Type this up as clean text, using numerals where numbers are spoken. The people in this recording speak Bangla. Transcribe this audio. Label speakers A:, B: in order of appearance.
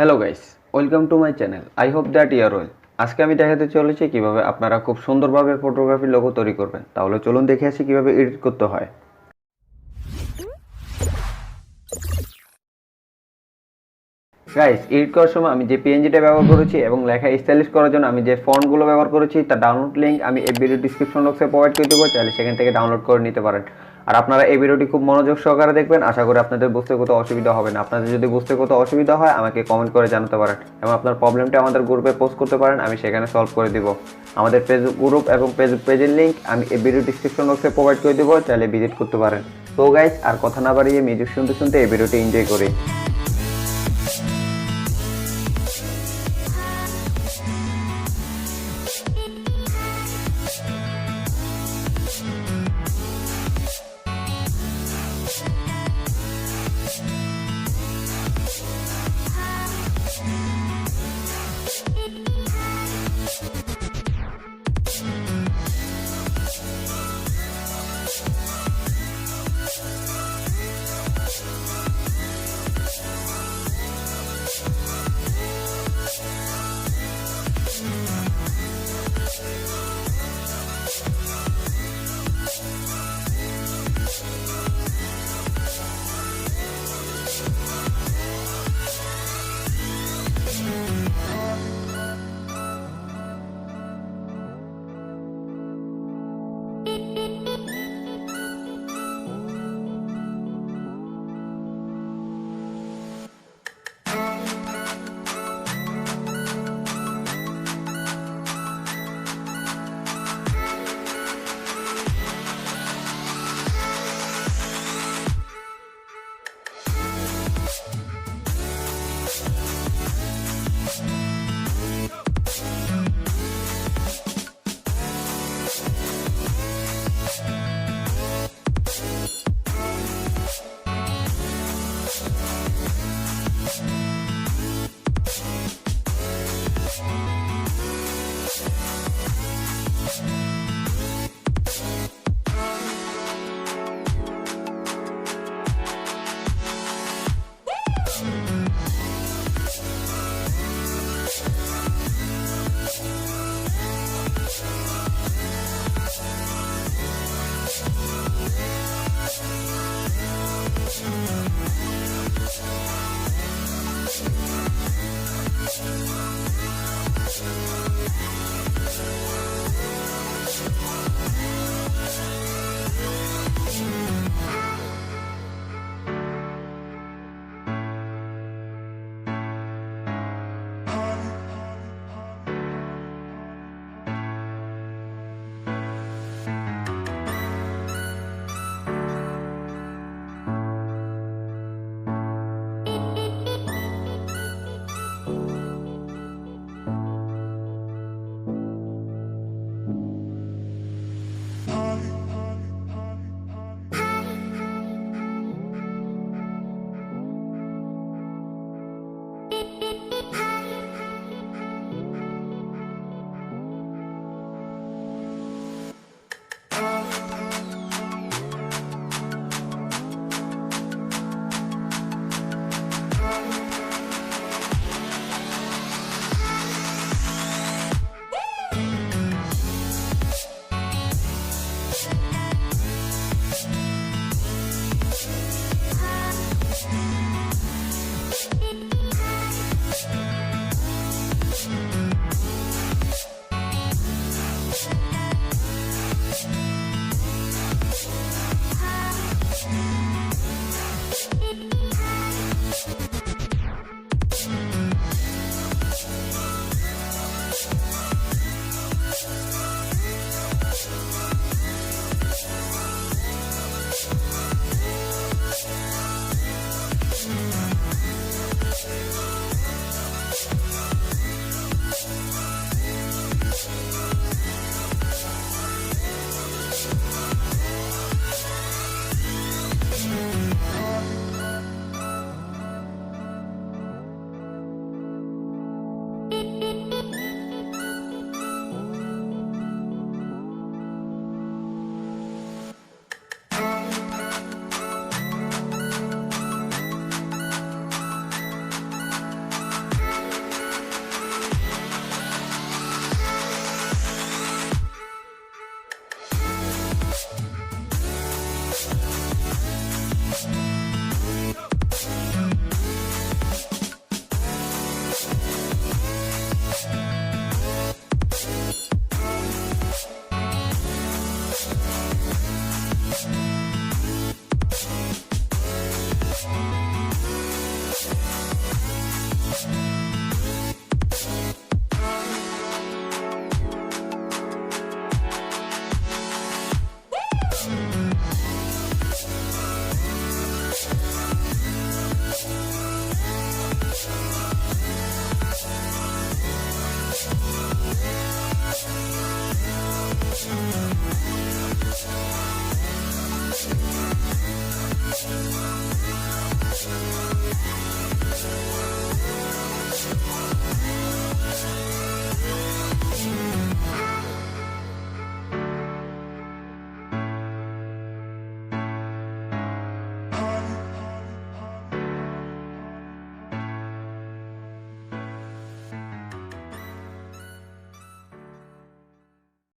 A: Hello guys, welcome to my channel. I hope that you are well. আজকে আমি দেখাতে চলেছি কিভাবে আপনারা খুব সুন্দরভাবে ফটোগ্রাফি লোগো তৈরি করবেন। তাহলে চলুন দেখে আসি কিভাবে এডিট করতে হয়। গাইস, এডিট করার সময় আমি যে পিএনজিটা ব্যবহার করেছি এবং লেখা স্টাইলিশ করার জন্য আমি যে ফন্টগুলো ব্যবহার করেছি তার ডাউনলোড লিঙ্ক আমি এই ভিডিও ডিসক্রিপশন বক্সে প্রোভাইড করে দেবো, চাইলে সেখান থেকে ডাউনলোড করে নিতে পারেন। আর আপনারা এই ভিডিওটি খুব মনোযোগ সহকারে দেখবেন, আশা করি আপনাদের বুঝতে কোথাও অসুবিধা হবে না। আপনাদের যদি বুঝতে কোথাও অসুবিধা হয় আমাকে কমেন্ট করে জানাতে পারেন এবং আপনার প্রবলেমটা আমাদের গ্রুপে পোস্ট করতে পারেন, আমি সেখানে সলভ করে দিব। আমাদের ফেসবুক গ্রুপ এবং পেজের লিঙ্ক আমি এই ভিডিও ডিসক্রিপশন বক্সে প্রোভাইড করে দেবো, চাইলে ভিজিট করতে পারেন। তো গাইস, আর কথা না বাড়িয়ে মিউজিক শুনতে শুনতে এই ভিডিওটি এনজয় করি।